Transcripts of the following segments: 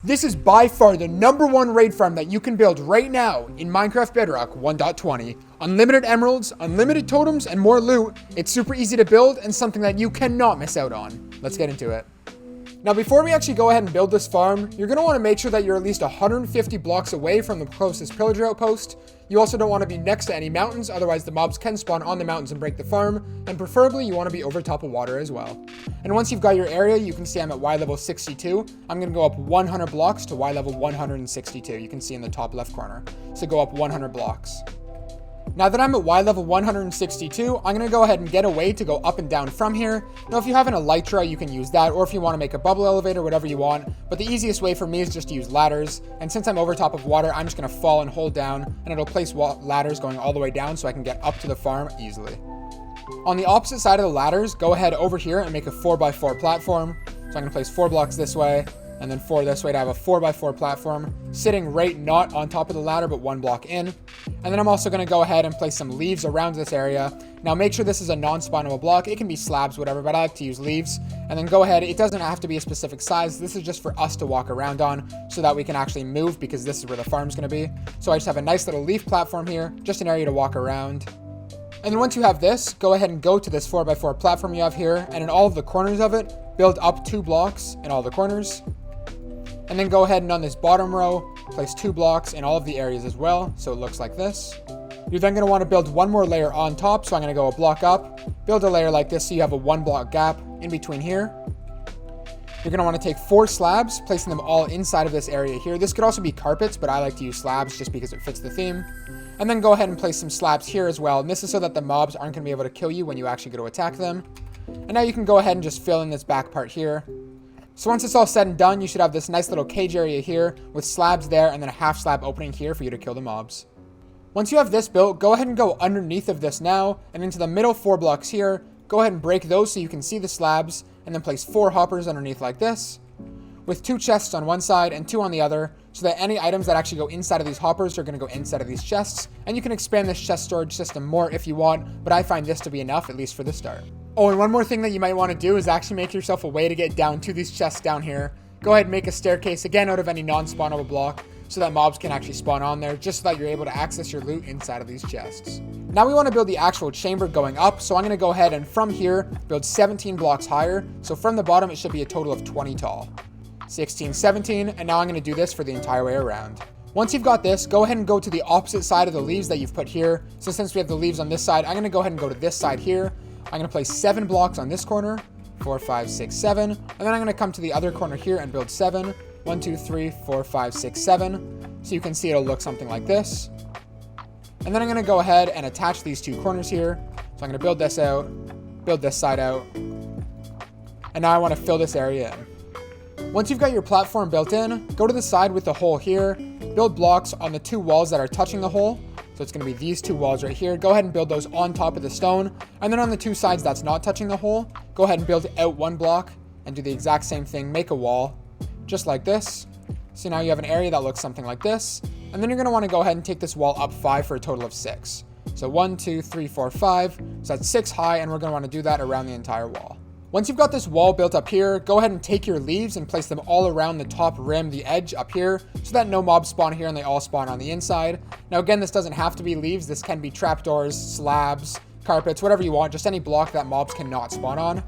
This is by far the #1 raid farm that you can build right now in Minecraft Bedrock 1.20. Unlimited emeralds, unlimited totems, and more loot. It's super easy to build and something that you cannot miss out on. Let's get into it. Now, before we actually go ahead and build this farm, you're going to want to make sure that you're at least 150 blocks away from the closest pillager outpost. You also don't want to be next to any mountains, otherwise the mobs can spawn on the mountains and break the farm, and preferably you want to be over top of water as well. And once you've got your area, you can see I'm at Y level 62. I'm going to go up 100 blocks to Y level 162. You can see in the top left corner. So go up 100 blocks. Now that I'm at Y level 162, I'm going to go ahead and get a way to go up and down from here. Now, if you have an elytra, you can use that, or if you want to make a bubble elevator, whatever you want. But the easiest way for me is just to use ladders. And since I'm over top of water, I'm just going to fall and hold down, and it'll place ladders going all the way down so I can get up to the farm easily. On the opposite side of the ladders, go ahead over here and make a 4x4 platform. So I'm going to place 4 blocks this way, and then 4 this way to have a 4x4 platform sitting right not on top of the ladder, but 1 block in. And then I'm also going to go ahead and place some leaves around this area. Now make sure this is a non-spawnable block. It can be slabs, whatever, but I like to use leaves. And then go ahead, it doesn't have to be a specific size. This is just for us to walk around on so that we can actually move, because this is where the farm's going to be. So I just have a nice little leaf platform here, just an area to walk around. And then once you have this, go ahead and go to this 4x4 platform you have here, and in all of the corners of it, build up 2 blocks in all the corners. And then go ahead and on this bottom row, place 2 blocks in all of the areas as well, so it looks like this. You're then going to want to build 1 more layer on top, so I'm going to go a block up, build a layer like this so you have a 1 block gap in between here. You're going to want to take 4 slabs, placing them all inside of this area here. This could also be carpets, but I like to use slabs just because it fits the theme. And then go ahead and place some slabs here as well, and this is so that the mobs aren't going to be able to kill you when you actually go to attack them. And now you can go ahead and just fill in this back part here. So once it's all said and done, you should have this nice little cage area here with slabs there and then a half slab opening here for you to kill the mobs. Once you have this built, go ahead and go underneath of this now and into the middle 4 blocks here. Go ahead and break those so you can see the slabs, and then place 4 hoppers underneath like this, with 2 chests on one side and 2 on the other, so that any items that actually go inside of these hoppers are going to go inside of these chests. And you can expand this chest storage system more if you want, but I find this to be enough, at least for the start. Oh, and one more thing that you might want to do is actually make yourself a way to get down to these chests down here. Go ahead and make a staircase, again, out of any non-spawnable block, so that mobs can actually spawn on there, just so that you're able to access your loot inside of these chests. Now we want to build the actual chamber going up, so I'm going to go ahead and from here, build 17 blocks higher. So from the bottom, it should be a total of 20 tall. 16, 17, and now I'm going to do this for the entire way around. Once you've got this, go ahead and go to the opposite side of the leaves that you've put here. So since we have the leaves on this side, I'm going to go ahead and go to this side here. I'm going to place 7 blocks on this corner, 4, 5, 6, 7, and then I'm going to come to the other corner here and build 7, 1, 2, 3, 4, 5, 6, 7, so you can see it'll look something like this. And then I'm going to go ahead and attach these 2 corners here, so I'm going to build this out, build this side out, and now I want to fill this area in. Once you've got your platform built in, go to the side with the hole here, build blocks on the 2 walls that are touching the hole. So it's going to be these 2 walls right here. Go ahead and build those on top of the stone. And then on the 2 sides that's not touching the hole, go ahead and build out 1 block and do the exact same thing. Make a wall just like this. So now you have an area that looks something like this. And then you're going to want to go ahead and take this wall up 5 for a total of 6. So 1, 2, 3, 4, 5. So that's 6 high, and we're going to want to do that around the entire wall. Once you've got this wall built up here, go ahead and take your leaves and place them all around the top rim, the edge up here, so that no mobs spawn here and they all spawn on the inside. Now again, this doesn't have to be leaves. This can be trapdoors, slabs, carpets, whatever you want, just any block that mobs cannot spawn on.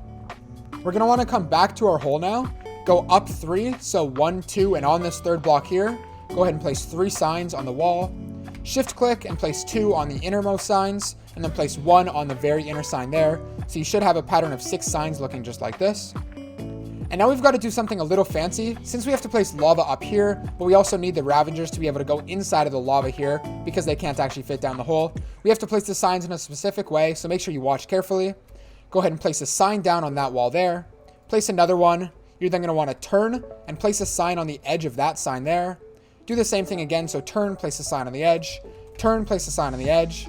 We're going to want to come back to our hole now, go up 3, so 1, 2, and on this 3rd block here, go ahead and place 3 signs on the wall. Shift click and place 2 on the innermost signs, and then place 1 on the very inner sign there. So you should have a pattern of 6 signs looking just like this. And now we've got to do something a little fancy. Since we have to place lava up here, but we also need the Ravagers to be able to go inside of the lava here because they can't actually fit down the hole. We have to place the signs in a specific way, so make sure you watch carefully. Go ahead and place a sign down on that wall there. Place another one. You're then going to want to turn and place a sign on the edge of that sign there. Do the same thing again, so turn, place a sign on the edge. Turn, place a sign on the edge.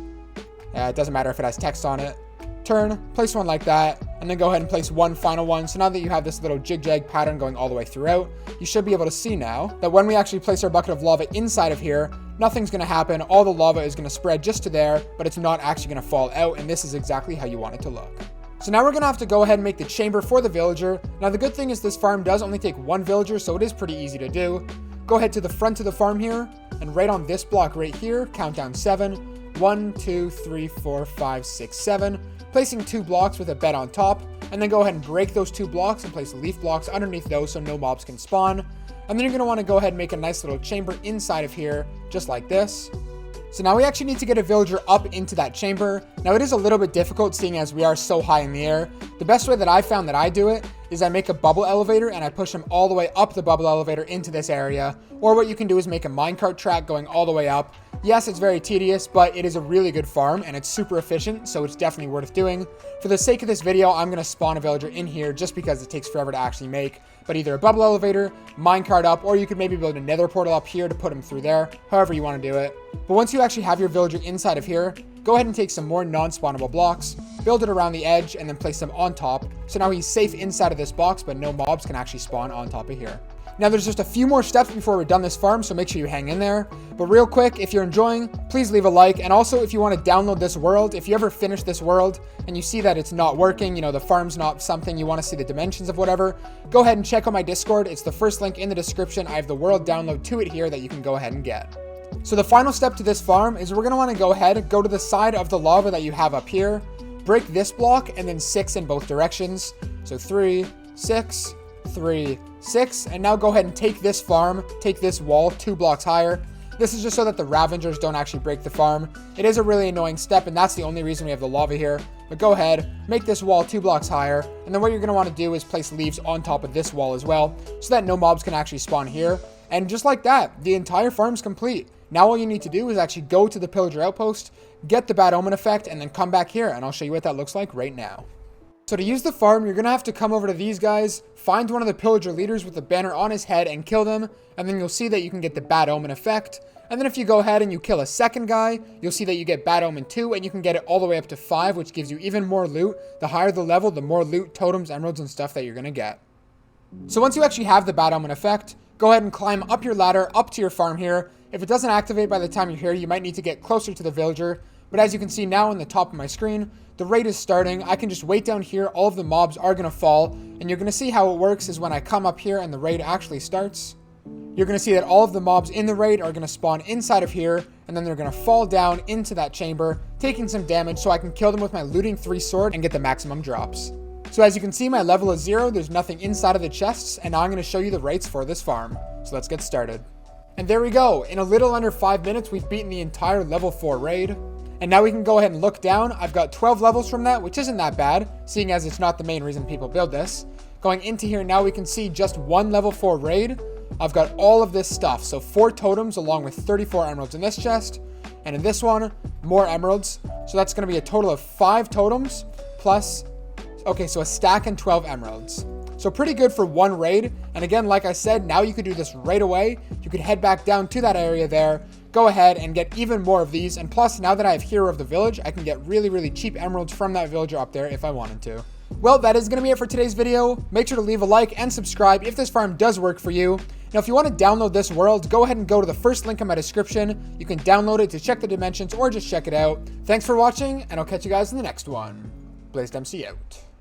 It doesn't matter if it has text on it. Turn, place one like that, and then go ahead and place 1 final one. So now that you have this little jig-jag pattern going all the way throughout, you should be able to see now that when we actually place our bucket of lava inside of here, nothing's going to happen. All the lava is going to spread just to there, but it's not actually going to fall out, and this is exactly how you want it to look. So now we're going to have to go ahead and make the chamber for the villager. Now the good thing is this farm does only take one villager, so it is pretty easy to do. Go ahead to the front of the farm here, and right on this block right here, count down 7. 1, 2, 3, 4, 5, 6, 7. Placing 2 blocks with a bed on top, and then go ahead and break those 2 blocks and place leaf blocks underneath those so no mobs can spawn. And then you're going to want to go ahead and make a nice little chamber inside of here, just like this. So now we actually need to get a villager up into that chamber. Now it is a little bit difficult seeing as we are so high in the air. The best way that I found that I do it is I make a bubble elevator and I push them all the way up the bubble elevator into this area. Or what you can do is make a minecart track going all the way up. Yes, it's very tedious, but it is a really good farm and it's super efficient, so it's definitely worth doing. For the sake of this video, I'm going to spawn a villager in here just because it takes forever to actually make. But either a bubble elevator, minecart up, or you could maybe build a nether portal up here to put him through there, however you want to do it. But once you actually have your villager inside of here, go ahead and take some more non-spawnable blocks, build it around the edge, and then place them on top. So now he's safe inside of this box, but no mobs can actually spawn on top of here. Now there's just a few more steps before we're done this farm, so make sure you hang in there. But real quick, if you're enjoying, please leave a like. And also if you want to download this world, if you ever finish this world and you see that it's not working, the farm's not something, you want to see the dimensions of whatever, go ahead and check out my Discord. It's the first link in the description. I have the world download to it here that you can go ahead and get. So the final step to this farm is we're going to want to go ahead, go to the side of the lava that you have up here, break this block, and then 6 in both directions. So 3, 6, 3, 6, and now go ahead and take this farm, take this wall 2 blocks higher. This is just so that the Ravengers don't actually break the farm. It is a really annoying step, and that's the only reason we have the lava here. But go ahead, make this wall 2 blocks higher, and then what you're going to want to do is place leaves on top of this wall as well, so that no mobs can actually spawn here. And just like that, the entire farm's complete. Now all you need to do is actually go to the pillager outpost, get the bad omen effect, and then come back here, and I'll show you what that looks like right now. So to use the farm, you're going to have to come over to these guys, find one of the pillager leaders with the banner on his head and kill them, and then you'll see that you can get the bad omen effect. And then if you go ahead and you kill a second guy, you'll see that you get bad omen 2, and you can get it all the way up to 5, which gives you even more loot. The higher the level, the more loot, totems, emeralds, and stuff that you're going to get. So once you actually have the bad omen effect, go ahead and climb up your ladder, up to your farm here. If it doesn't activate by the time you're here, you might need to get closer to the villager. But as you can see now on the top of my screen, the raid is starting. I can just wait down here. All of the mobs are going to fall. And you're going to see how it works is when I come up here and the raid actually starts. You're going to see that all of the mobs in the raid are going to spawn inside of here. And then they're going to fall down into that chamber, taking some damage so I can kill them with my looting 3 sword and get the maximum drops. So as you can see, my level is 0. There's nothing inside of the chests. And now I'm going to show you the rates for this farm. So let's get started. And there we go. In a little under 5 minutes, we've beaten the entire level 4 raid. And now we can go ahead and look down. I've got 12 levels from that, which isn't that bad, seeing as it's not the main reason people build this. Going into here now, we can see just 1 level 4 raid. I've got all of this stuff. So 4 totems along with 34 emeralds in this chest. And in this one, more emeralds. So that's going to be a total of 5 totems plus, okay, so a stack and 12 emeralds. So pretty good for 1 raid. And again, like I said, now you could do this right away. You could head back down to that area there, go ahead and get even more of these. And plus, now that I have Hero of the Village, I can get really, really cheap emeralds from that villager up there if I wanted to. Well, that is going to be it for today's video. Make sure to leave a like and subscribe if this farm does work for you. Now, if you want to download this world, go ahead and go to the first link in my description. You can download it to check the dimensions or just check it out. Thanks for watching, and I'll catch you guys in the next one. BlazedMC out.